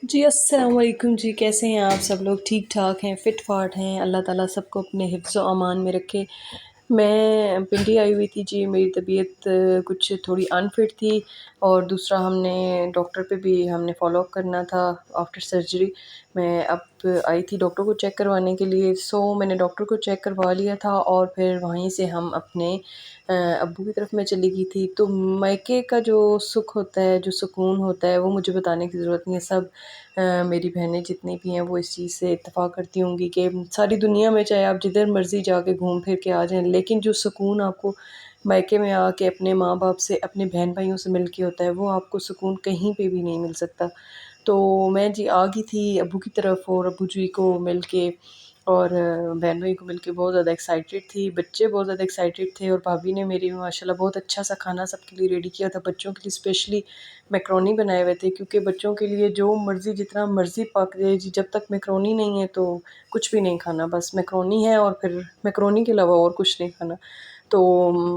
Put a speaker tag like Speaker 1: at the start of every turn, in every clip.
Speaker 1: जी, अस्सलाम वालेकुम जी, कैसे हैं आप सब लोग? ठीक-ठाक हैं, फिट-फाट हैं, अल्लाह ताला सबको अपने हिफ्ज़ व अमान में रखे। मैं पिंडी आई हुई थी जी, मेरी तबीयत कुछ थोड़ी अनफिट थी और दूसरा हमने डॉक्टर पे भी हमने फ़ॉलो अप करना था आफ्टर सर्जरी। मैं अब आई थी डॉक्टर को चेक करवाने के लिए, सो मैंने डॉक्टर को चेक करवा लिया था और फिर वहीं से हम अपने अब्बू की तरफ मैं चली गई थी। तो मायके का जो सुख होता है, जो सुकून होता है, वो मुझे बताने की ज़रूरत नहीं है। सब मेरी बहनें जितनी भी हैं वो इस चीज़ से इत्तेफ़ाक करती होंगी कि सारी दुनिया में चाहे आप जिधर मर्ज़ी जाके घूम फिर के आ जाएँ, लेकिन जो सुकून आपको मायके में आके अपने माँ-बाप से, अपने बहन-भाइयों से मिल के होता है, वो आपको सुकून कहीं पे भी नहीं मिल सकता। तो मैं जी आ गई थी अब्बू की तरफ और अब्बू जी को मिल के और बहन-भाई को मिल के बहुत ज़्यादा एक्साइटेड थी। बच्चे बहुत ज़्यादा एक्साइटेड थे और भाभी ने मेरी माशाल्लाह बहुत अच्छा-सा खाना सबके लिए रेडी किया था। बच्चों के लिए स्पेशली मैकरोनी बनाए हुए थे क्योंकि बच्चों के लिए जो मर्ज़ी जितना मर्ज़ी पक जाए जी, जब तक मैकरोनी नहीं है तो कुछ भी नहीं खाना, बस मैकरोनी है और फिर मैकरोनी के अलावा और कुछ नहीं खाना। तो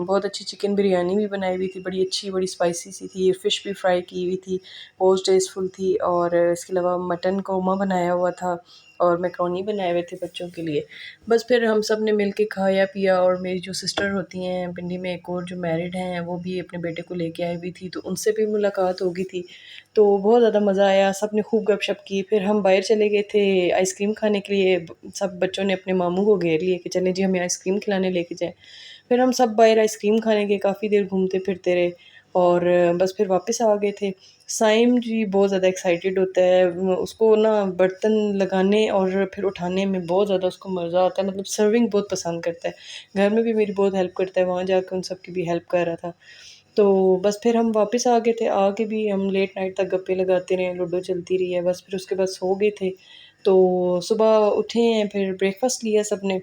Speaker 1: बहुत अच्छी चिकन बिरयानी भी बनाई हुई थी, बड़ी अच्छी, बड़ी स्पाइसी सी थी, फ़िश भी फ्राई की हुई थी, बहुत टेस्टफुल थी और इसके अलावा मटन कोरमा बनाया हुआ था और मैकरोनी बनाए हुए थे बच्चों के लिए। बस फिर हम सब ने मिल के खाया पिया और मेरी जो सिस्टर होती हैं पिंडी में एक और जो मैरिड हैं, वो भी अपने बेटे को लेके आई हुई थी, तो उनसे भी मुलाकात हो गई थी। तो बहुत ज़्यादा मज़ा आया, सब ने खूब गपशप की। फिर हम बाहर चले गए थे आइसक्रीम खाने के लिए, सब बच्चों ने अपने मामू को घेर लिया कि चलें जी हमें आइसक्रीम खिलाने लेके जाएँ। फिर हम सब बाहर आइसक्रीम खाने गए, काफ़ी देर घूमते फिरते रहे और बस फिर वापस आ गए थे। साइम जी बहुत ज़्यादा एक्साइटेड होता है, उसको ना बर्तन लगाने और फिर उठाने में बहुत ज़्यादा उसको मज़ा आता है, मतलब सर्विंग बहुत पसंद करता है। घर में भी मेरी बहुत हेल्प करता है, वहाँ जाके उन सब की भी हेल्प कर रहा था। तो बस फिर हम वापस आ गए थे, आके भी हम लेट नाइट तक गप्पे लगाते रहे, लूडो चलती रही है, बस फिर उसके बाद सो गए थे। तो सुबह उठे हैं, फिर ब्रेकफ़ास्ट लिया सबने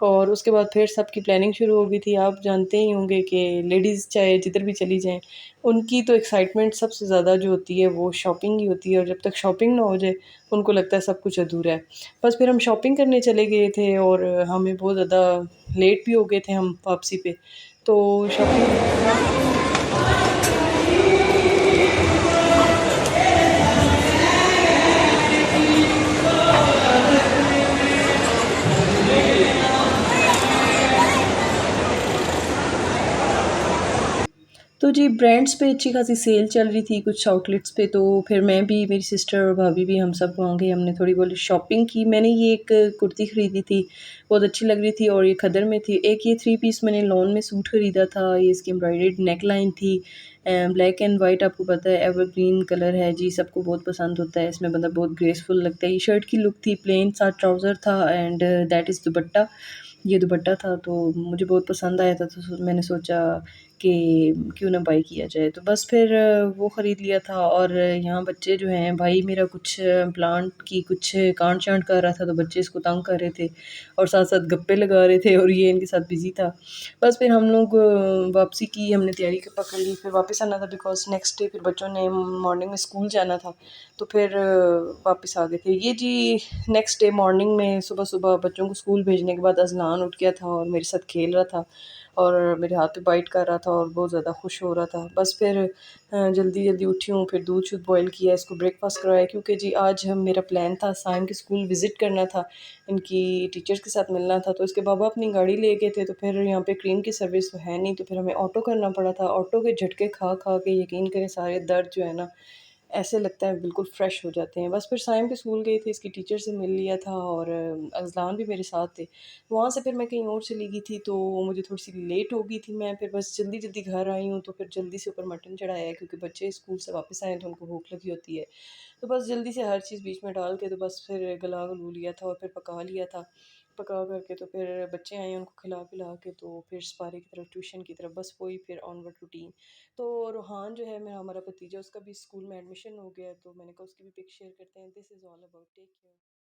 Speaker 1: और उसके बाद फिर सबकी प्लानिंग शुरू हो गई थी। आप जानते ही होंगे कि लेडीज़ चाहे जिधर भी चली जाएँ, उनकी तो एक्साइटमेंट सबसे ज़्यादा जो होती है वो शॉपिंग ही होती है और जब तक शॉपिंग ना हो जाए, उनको लगता है सब कुछ अधूरा है। बस फिर हम शॉपिंग करने चले गए थे और हमें बहुत ज़्यादा लेट भी हो गए थे हम वापसी पे। तो शॉपिंग तो जी ब्रांड्स पे अच्छी खासी सेल चल रही थी कुछ आउटलेट्स पे, तो फिर मैं भी, मेरी सिस्टर और भाभी भी, हम सब वहाँ गए, हमने थोड़ी बहुत शॉपिंग की। मैंने ये एक कुर्ती खरीदी थी, बहुत अच्छी लग रही थी और ये खदर में थी। एक ये थ्री पीस मैंने लॉन में सूट खरीदा था, ये इसकी एम्ब्रॉयडर्ड नेक लाइन थी, ब्लैक एंड वाइट, आपको पता है एवरग्रीन कलर है जी, सबको बहुत पसंद होता है, इसमें बंदा बहुत ग्रेसफुल लगता है। ये शर्ट की लुक थी, प्लेन सा ट्राउज़र था एंड दैट इज़ दुपट्टा, ये दुपट्टा था तो मुझे बहुत पसंद आया था, तो मैंने सोचा कि क्यों ना बाय किया जाए। तो बस फिर वो ख़रीद लिया था और यहाँ बच्चे जो हैं, भाई मेरा कुछ प्लांट की कुछ कांट-छाँट कर रहा था, तो बच्चे इसको तंग कर रहे थे और साथ-साथ गप्पे लगा रहे थे और ये इनके साथ बिज़ी था। बस फिर हम लोग वापसी की, हमने तैयारी क पकड़ ली, फिर वापस आना था बिकॉज़ नेक्स्ट डे फिर बच्चों ने मॉर्निंग में स्कूल जाना था, तो फिर वापस आ गए थे। ये जी नेक्स्ट डे मॉर्निंग में सुबह-सुबह बच्चों को स्कूल भेजने के बाद अज़लान उठ गया था और मेरे साथ खेल रहा था और मेरे हाथ पे बाइट कर रहा था और बहुत ज़्यादा खुश हो रहा था। बस फिर जल्दी-जल्दी उठी हूँ, फिर दूध-शूध बॉयल किया, इसको ब्रेकफ़ास्ट कराया क्योंकि जी आज हम मेरा प्लान था साइम के स्कूल विज़िट करना था, इनकी टीचर्स के साथ मिलना था। तो इसके पापा अपनी गाड़ी ले गए थे, तो फिर यहाँ पे क्रीम की सर्विस तो है नहीं, तो फिर हमें ऑटो करना पड़ा था। ऑटो के झटके खा-खा के यकीन करें सारे दर्द जो है ना, ऐसे लगता है बिल्कुल फ्रेश हो जाते हैं। बस फिर साइम के स्कूल गई थी, इसकी टीचर से मिल लिया था और अज़लान भी मेरे साथ थे। वहाँ से फिर मैं कहीं और चली गई थी, तो मुझे थोड़ी-सी लेट हो गई थी। मैं फिर बस जल्दी-जल्दी घर आई हूँ, तो फिर जल्दी से ऊपर मटन चढ़ाया है क्योंकि बच्चे स्कूल से वापस आए हैं, तो उनको भूख लगी होती है। तो बस जल्दी से हर चीज़ बीच में डाल के तो बस फिर गला-गलू लिया था और फिर पका लिया था। पका कर के तो फिर बच्चे आए, उनको खिला-पिला के तो फिर सपारे की तरफ, ट्यूशन की तरफ, बस वही फिर ऑनवर्ड रूटीन। तो रूहान जो है मेरा, हमारा भतीजा, उसका भी स्कूल में एडमिशन हो गया है, तो मैंने कहा उसकी भी पिक शेयर करते हैं। This is all about, take care.